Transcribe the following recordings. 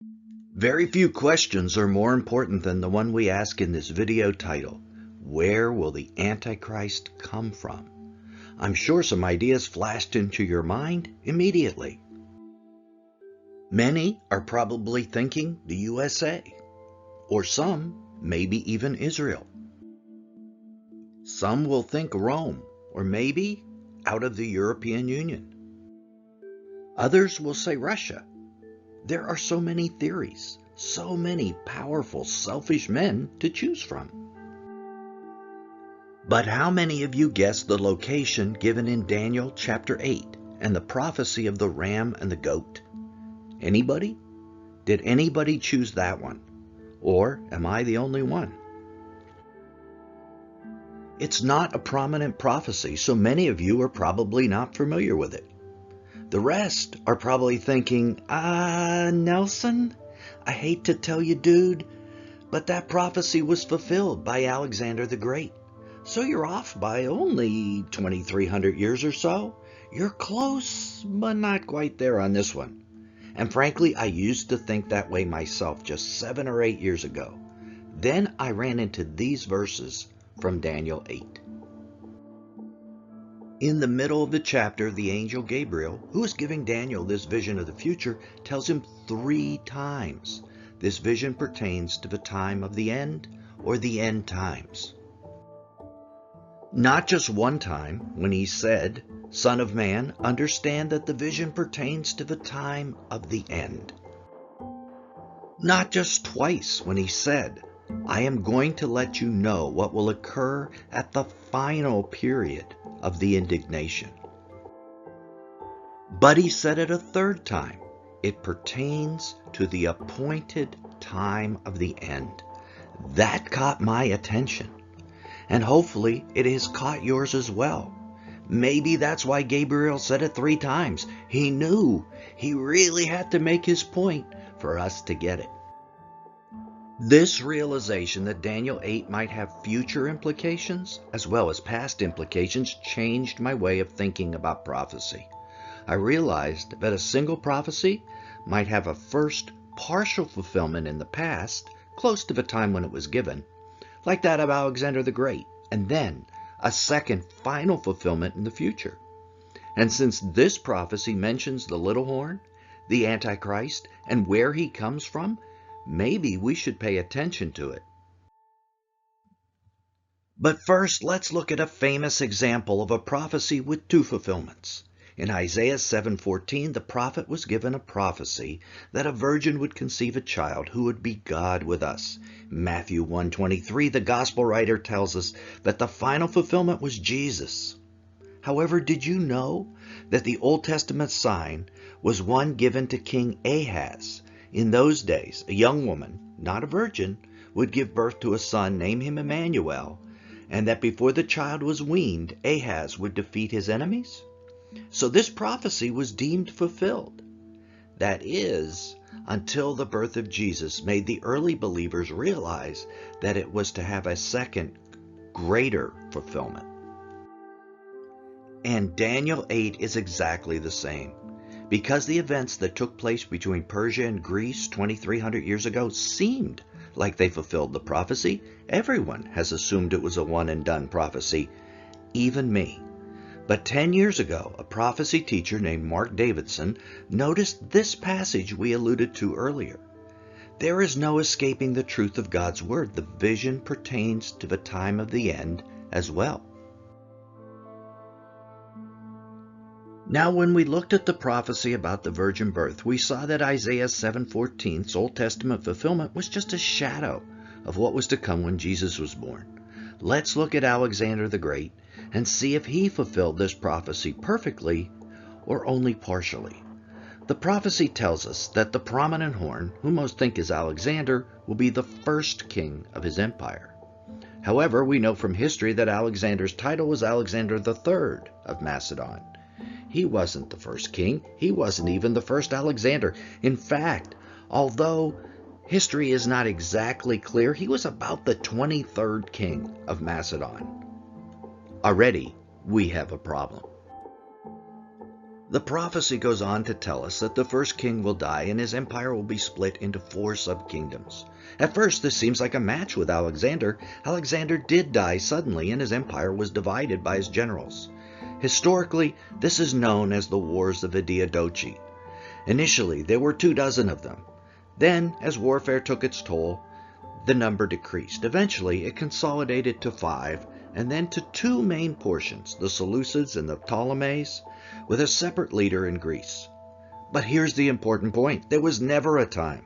Very few questions are more important than the one we ask in this video title. Where will the Antichrist come from? I'm sure some ideas flashed into your mind immediately. Many are probably thinking the USA, or some maybe even Israel. Some will think Rome, or maybe out of the European Union. Others will say Russia. There are so many theories, so many powerful, selfish men to choose from. But how many of you guessed the location given in Daniel chapter 8 and the prophecy of the ram and the goat? Anybody? Did anybody choose that one? Or am I the only one? It's not a prominent prophecy, so many of you are probably not familiar with it. The rest are probably thinking, Nelson, I hate to tell you, dude, but that prophecy was fulfilled by Alexander the Great. So you're off by only 2,300 years or so. You're close, but not quite there on this one. And frankly, I used to think that way myself just 7 or 8 years ago. Then I ran into these verses from Daniel 8. In the middle of the chapter, the angel Gabriel, who is giving Daniel this vision of the future, tells him 3 times this vision pertains to the time of the end or the end times. Not just one time when he said, Son of man, understand that the vision pertains to the time of the end. Not just twice when he said, I am going to let you know what will occur at the final period of the indignation. But he said it a 3rd time. It pertains to the appointed time of the end. That caught my attention. And hopefully it has caught yours as well. Maybe that's why Gabriel said it 3 times. He knew he really had to make his point for us to get it. This realization that Daniel 8 might have future implications as well as past implications changed my way of thinking about prophecy. I realized that a single prophecy might have a first partial fulfillment in the past, close to the time when it was given, like that of Alexander the Great, and then a second final fulfillment in the future. And since this prophecy mentions the little horn, the Antichrist, and where he comes from, maybe we should pay attention to it. But first, let's look at a famous example of a prophecy with 2 fulfillments. In Isaiah 7:14, the prophet was given a prophecy that a virgin would conceive a child who would be God with us. Matthew 1:23, the gospel writer tells us that the final fulfillment was Jesus. However, did you know that the Old Testament sign was one given to King Ahaz? In those days, a young woman, not a virgin, would give birth to a son, name him Emmanuel, and that before the child was weaned, Ahaz would defeat his enemies? So this prophecy was deemed fulfilled. That is, until the birth of Jesus made the early believers realize that it was to have a second, greater fulfillment. And Daniel 8 is exactly the same. Because the events that took place between Persia and Greece 2,300 years ago seemed like they fulfilled the prophecy, everyone has assumed it was a one-and-done prophecy, even me. But 10 years ago, a prophecy teacher named Mark Davidson noticed this passage we alluded to earlier. There is no escaping the truth of God's word. The vision pertains to the time of the end as well. Now, when we looked at the prophecy about the virgin birth, we saw that Isaiah 7:14's Old Testament fulfillment was just a shadow of what was to come when Jesus was born. Let's look at Alexander the Great and see if he fulfilled this prophecy perfectly or only partially. The prophecy tells us that the prominent horn, who most think is Alexander, will be the first king of his empire. However, we know from history that Alexander's title was Alexander III of Macedon. He wasn't the first king. He wasn't even the first Alexander. In fact, although history is not exactly clear, he was about the 23rd king of Macedon. Already, we have a problem. The prophecy goes on to tell us that the first king will die and his empire will be split into 4 sub-kingdoms. At first, this seems like a match with Alexander. Alexander did die suddenly and his empire was divided by his generals. Historically, this is known as the Wars of the Diadochi. Initially, there were 24 of them. Then, as warfare took its toll, the number decreased. Eventually, it consolidated to 5, and then to 2 main portions, the Seleucids and the Ptolemies, with a separate leader in Greece. But here's the important point. There was never a time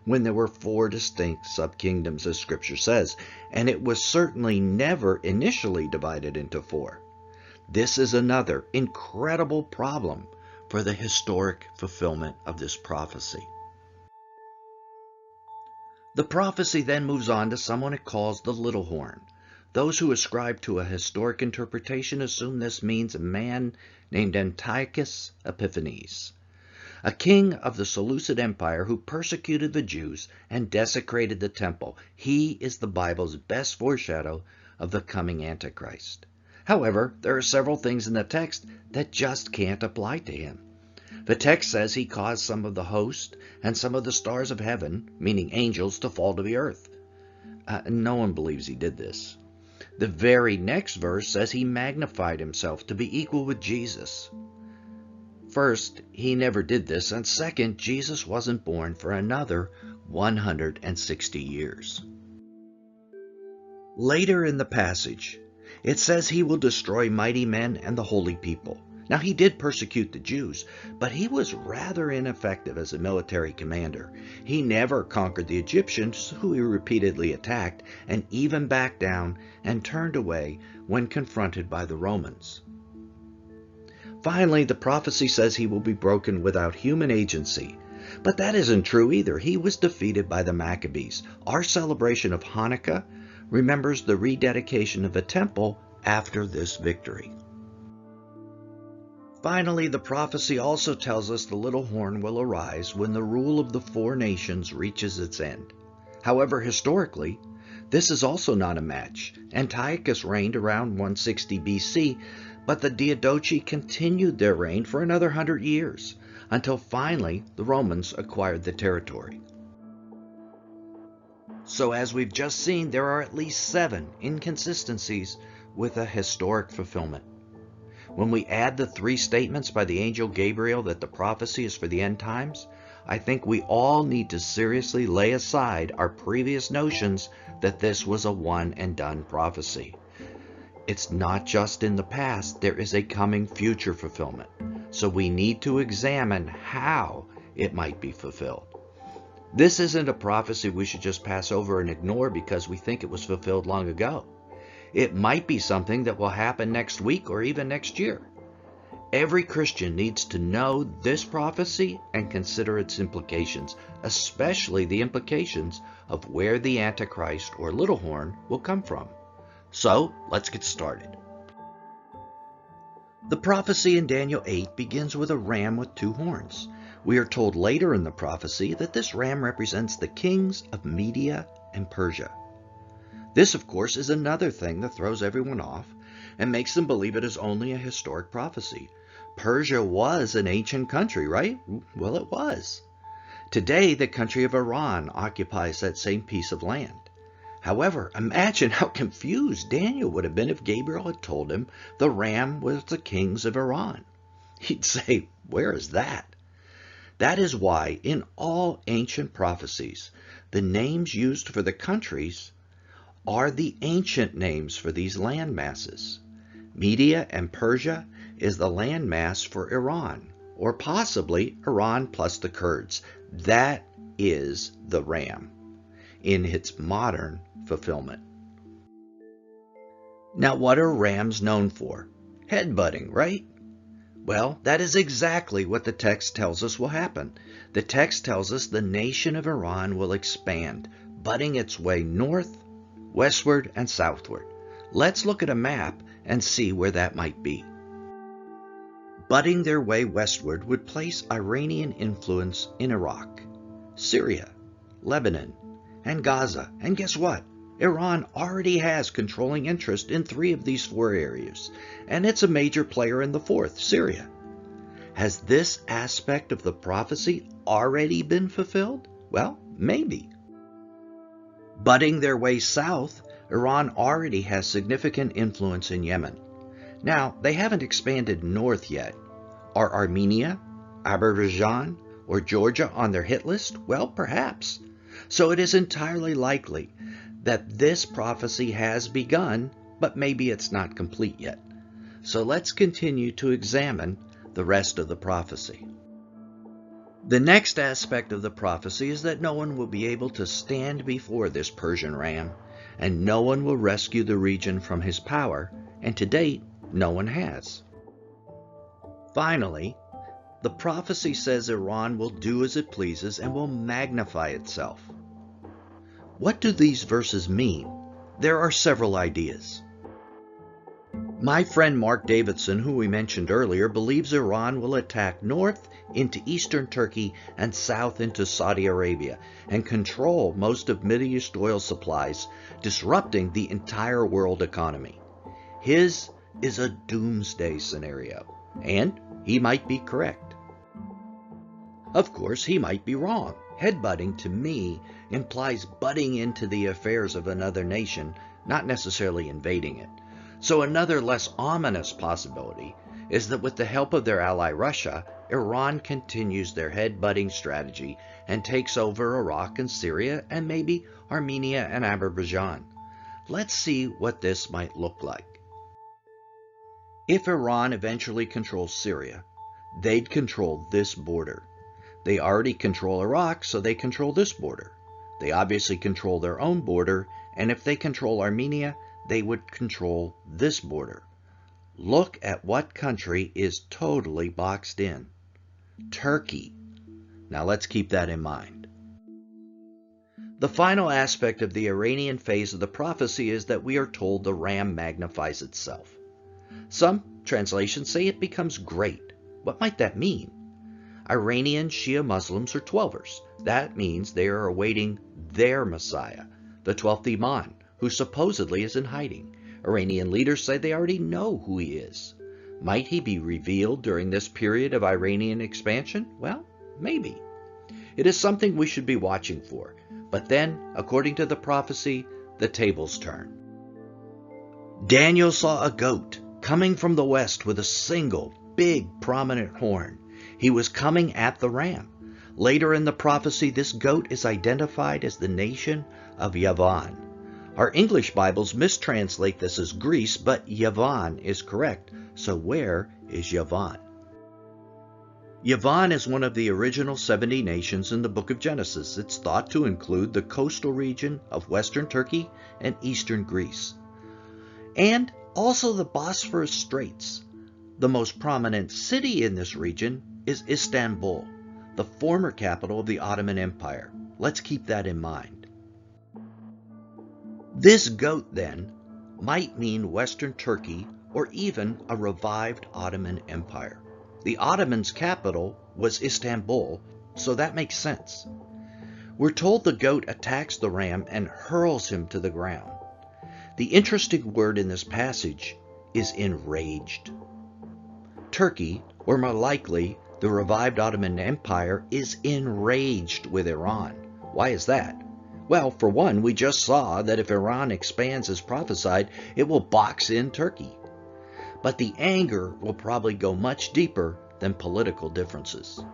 when there were 4 distinct sub-kingdoms, as Scripture says, and it was certainly never initially divided into 4. This is another incredible problem for the historic fulfillment of this prophecy. The prophecy then moves on to someone it calls the little horn. Those who ascribe to a historic interpretation assume this means a man named Antiochus Epiphanes, a king of the Seleucid Empire who persecuted the Jews and desecrated the temple. He is the Bible's best foreshadow of the coming Antichrist. However, there are several things in the text that just can't apply to him. The text says he caused some of the host and some of the stars of heaven, meaning angels, to fall to the earth. No one believes he did this. The very next verse says he magnified himself to be equal with Jesus. First, he never did this, and second, Jesus wasn't born for another 160 years. Later in the passage, it says he will destroy mighty men and the holy people. Now, he did persecute the Jews, but he was rather ineffective as a military commander. He never conquered the Egyptians, who he repeatedly attacked, and even backed down and turned away when confronted by the Romans. Finally, the prophecy says he will be broken without human agency. But that isn't true either. He was defeated by the Maccabees. Our celebration of Hanukkah remembers the rededication of the temple after this victory. Finally, the prophecy also tells us the little horn will arise when the rule of the 4 nations reaches its end. However, historically, this is also not a match. Antiochus reigned around 160 BC, but the Diadochi continued their reign for another 100 years, until finally the Romans acquired the territory. So as we've just seen, there are at least 7 inconsistencies with a historic fulfillment. When we add the 3 statements by the angel Gabriel that the prophecy is for the end times, I think we all need to seriously lay aside our previous notions that this was a one-and-done prophecy. It's not just in the past, there is a coming future fulfillment. So we need to examine how it might be fulfilled. This isn't a prophecy we should just pass over and ignore because we think it was fulfilled long ago. It might be something that will happen next week or even next year. Every Christian needs to know this prophecy and consider its implications, especially the implications of where the Antichrist or little horn will come from. So, let's get started. The prophecy in Daniel 8 begins with a ram with 2 horns. We are told later in the prophecy that this ram represents the kings of Media and Persia. This, of course, is another thing that throws everyone off and makes them believe it is only a historic prophecy. Persia was an ancient country, right? Well, it was. Today, the country of Iran occupies that same piece of land. However, imagine how confused Daniel would have been if Gabriel had told him the ram was the kings of Iran. He'd say, where is that? That is why, in all ancient prophecies, the names used for the countries are the ancient names for these land masses. Media and Persia is the land mass for Iran, or possibly Iran plus the Kurds. That is the ram in its modern fulfillment. Now, what are rams known for? Headbutting, right? Well, that is exactly what the text tells us will happen. The text tells us the nation of Iran will expand, butting its way north, westward, and southward. Let's look at a map and see where that might be. Butting their way westward would place Iranian influence in Iraq, Syria, Lebanon, and Gaza. And guess what? Iran already has controlling interest in 3 of these 4 areas, and it's a major player in the 4th, Syria. Has this aspect of the prophecy already been fulfilled? Well, maybe. Butting their way south, Iran already has significant influence in Yemen. Now, they haven't expanded north yet. Are Armenia, Azerbaijan, or Georgia on their hit list? Well, perhaps. So it is entirely likely that this prophecy has begun, but maybe it's not complete yet. So let's continue to examine the rest of the prophecy. The next aspect of the prophecy is that no one will be able to stand before this Persian ram, and no one will rescue the region from his power, and to date, no one has. Finally, the prophecy says Iran will do as it pleases and will magnify itself. What do these verses mean? There are several ideas. My friend Mark Davidson, who we mentioned earlier, believes Iran will attack north into eastern Turkey and south into Saudi Arabia and control most of Middle East oil supplies, disrupting the entire world economy. His is a doomsday scenario, and he might be correct. Of course, he might be wrong. Headbutting, to me, implies butting into the affairs of another nation, not necessarily invading it. So another less ominous possibility is that with the help of their ally Russia, Iran continues their head-butting strategy and takes over Iraq and Syria and maybe Armenia and Azerbaijan. Let's see what this might look like. If Iran eventually controls Syria, they'd control this border. They already control Iraq, so they control this border. They obviously control their own border, and if they control Armenia, they would control this border. Look at what country is totally boxed in. Turkey. Now let's keep that in mind. The final aspect of the Iranian phase of the prophecy is that we are told the ram magnifies itself. Some translations say it becomes great. What might that mean? Iranian Shia Muslims are 12ers. That means they are awaiting their Messiah, the 12th Imam, who supposedly is in hiding. Iranian leaders say they already know who he is. Might he be revealed during this period of Iranian expansion? Well, maybe. It is something we should be watching for. But then, according to the prophecy, the tables turn. Daniel saw a goat coming from the west with a single, big, prominent horn. He was coming at the ram. Later in the prophecy, this goat is identified as the nation of Yavan. Our English Bibles mistranslate this as Greece, but Yavan is correct. So where is Yavan? Yavan is one of the original 70 nations in the book of Genesis. It's thought to include the coastal region of western Turkey and eastern Greece, and also the Bosphorus Straits. The most prominent city in this region is Istanbul, the former capital of the Ottoman Empire. Let's keep that in mind. This goat, then, might mean Western Turkey or even a revived Ottoman Empire. The Ottomans' capital was Istanbul, so that makes sense. We're told the goat attacks the ram and hurls him to the ground. The interesting word in this passage is enraged. Turkey, or more likely the revived Ottoman Empire, is enraged with Iran. Why is that? Well, for one, we just saw that if Iran expands as prophesied, it will box in Turkey. But the anger will probably go much deeper than political differences.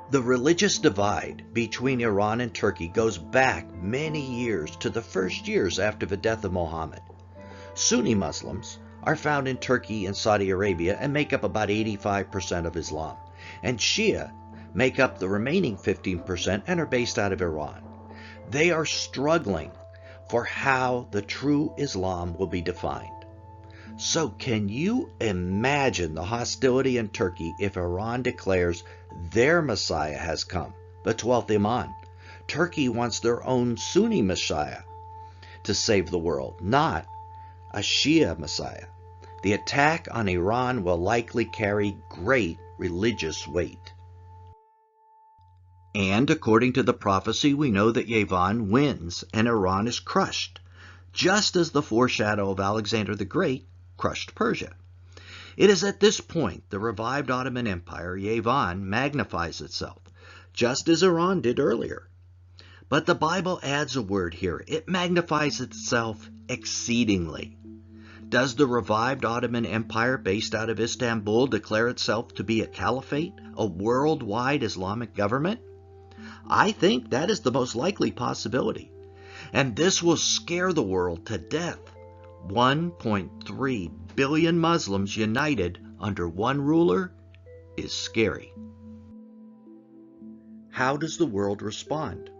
The religious divide between Iran and Turkey goes back many years to the first years after the death of Muhammad. Sunni Muslims are found in Turkey and Saudi Arabia and make up about 85% of Islam, and Shia make up the remaining 15% and are based out of Iran. They are struggling for how the true Islam will be defined. So can you imagine the hostility in Turkey if Iran declares their Messiah has come, the 12th Imam? Turkey wants their own Sunni Messiah to save the world, not a Shia Messiah. The attack on Iran will likely carry great religious weight. And according to the prophecy, we know that Yavan wins and Iran is crushed, just as the foreshadow of Alexander the Great crushed Persia. It is at this point the revived Ottoman Empire, Yevan, magnifies itself, just as Iran did earlier. But the Bible adds a word here. It magnifies itself exceedingly. Does the revived Ottoman Empire based out of Istanbul declare itself to be a caliphate, a worldwide Islamic government? I think that is the most likely possibility. And this will scare the world to death. 1.3 billion Muslims united under one ruler is scary. How does the world respond?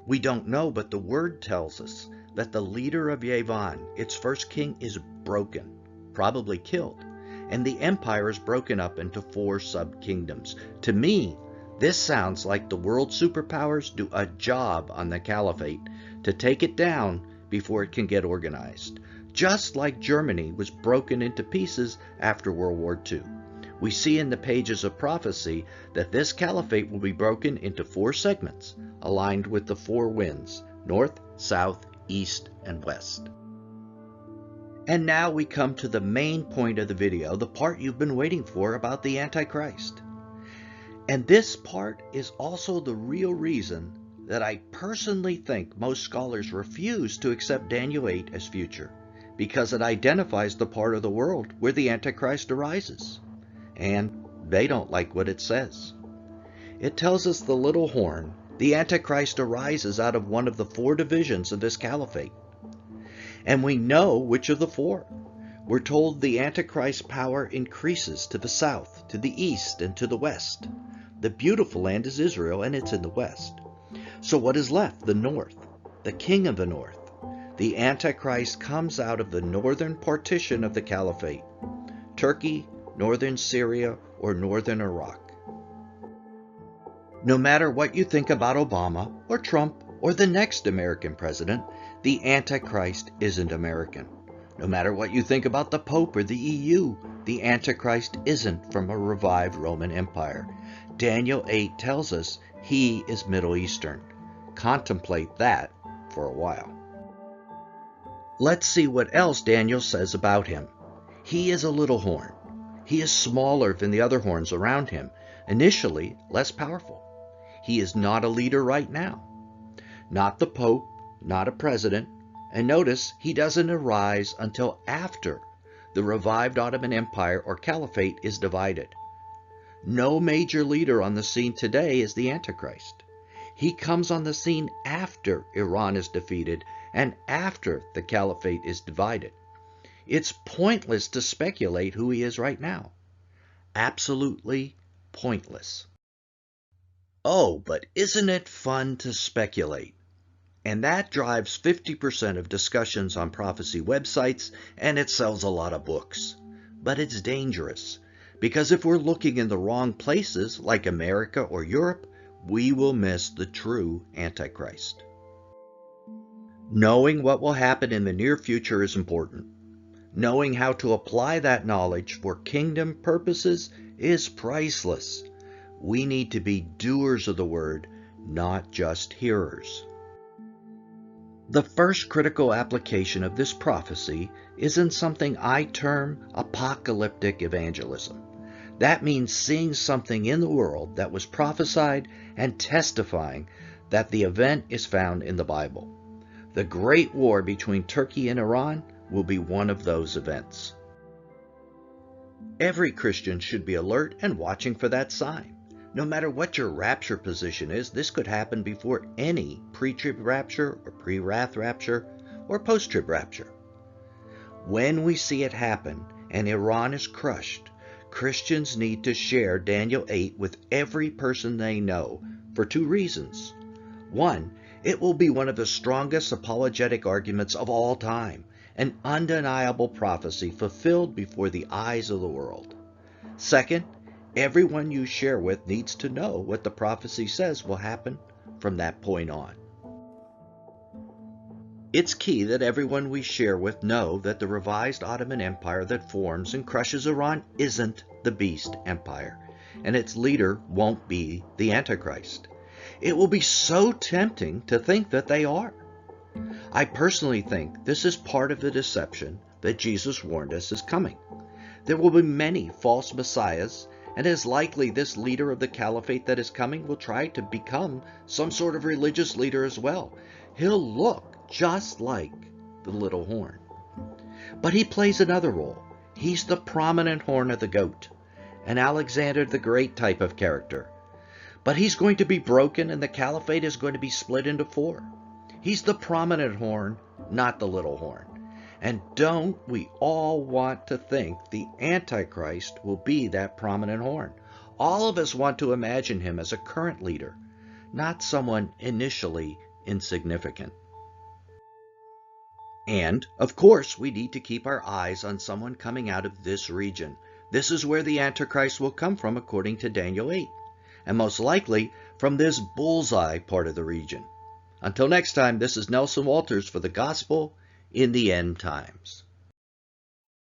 We don't know, but the word tells us that the leader of Yevan, its first king, is broken, probably killed, and the empire is broken up into 4 sub-kingdoms. To me, this sounds like the world superpowers do a job on the caliphate to take it down before it can get organized, just like Germany was broken into pieces after World War II. We see in the pages of prophecy that this caliphate will be broken into 4 segments, aligned with the 4 winds, north, south, east, and west. And now we come to the main point of the video, the part you've been waiting for about the Antichrist. And this part is also the real reason that I personally think most scholars refuse to accept Daniel 8 as future, because it identifies the part of the world where the Antichrist arises. And they don't like what it says. It tells us the little horn, the Antichrist, arises out of one of the 4 divisions of this caliphate. And we know which of the 4. We're told the Antichrist power increases to the south, to the east, and to the west. The beautiful land is Israel, and it's in the west. So what is left? The north, the king of the north. The Antichrist comes out of the northern partition of the caliphate, Turkey, northern Syria, or northern Iraq. No matter what you think about Obama or Trump or the next American president, the Antichrist isn't American. No matter what you think about the Pope or the EU, the Antichrist isn't from a revived Roman Empire. Daniel 8 tells us he is Middle Eastern. Contemplate that for a while. Let's see what else Daniel says about him. He is a little horn. He is smaller than the other horns around him, initially less powerful. He is not a leader right now. Not the Pope, not a president, and notice he doesn't arise until after the revived Ottoman Empire or Caliphate is divided. No major leader on the scene today is the Antichrist. He comes on the scene after Iran is defeated and after the Caliphate is divided. It's pointless to speculate who he is right now. Absolutely pointless. Oh, but isn't it fun to speculate? And that drives 50% of discussions on prophecy websites, and it sells a lot of books. But it's dangerous, because if we're looking in the wrong places, like America or Europe, we will miss the true Antichrist. Knowing what will happen in the near future is important. Knowing how to apply that knowledge for kingdom purposes is priceless. We need to be doers of the word, not just hearers. The first critical application of this prophecy is in something I term apocalyptic evangelism. That means seeing something in the world that was prophesied and testifying that the event is found in the Bible. The Great War between Turkey and Iran will be one of those events. Every Christian should be alert and watching for that sign. No matter what your rapture position is, this could happen before any pre-trib rapture or pre-wrath rapture or post-trib rapture. When we see it happen and Iran is crushed, Christians need to share Daniel 8 with every person they know for 2 reasons. 1, it will be one of the strongest apologetic arguments of all time, an undeniable prophecy fulfilled before the eyes of the world. 2, everyone you share with needs to know what the prophecy says will happen from that point on. It's key that everyone we share with know that the revised Ottoman Empire that forms and crushes Iran isn't the Beast Empire, and its leader won't be the Antichrist. It will be so tempting to think that they are. I personally think this is part of the deception that Jesus warned us is coming. There will be many false messiahs, and it is likely this leader of the caliphate that is coming will try to become some sort of religious leader as well. He'll look just like the little horn. But he plays another role. He's the prominent horn of the goat, an Alexander the Great type of character. But he's going to be broken, and the caliphate is going to be split into four. He's the prominent horn, not the little horn. And don't we all want to think the Antichrist will be that prominent horn? All of us want to imagine him as a current leader, not someone initially insignificant. And, of course, we need to keep our eyes on someone coming out of this region. This is where the Antichrist will come from, according to Daniel 8, and most likely from this bullseye part of the region. Until next time, this is Nelson Walters for the Gospel in the End Times.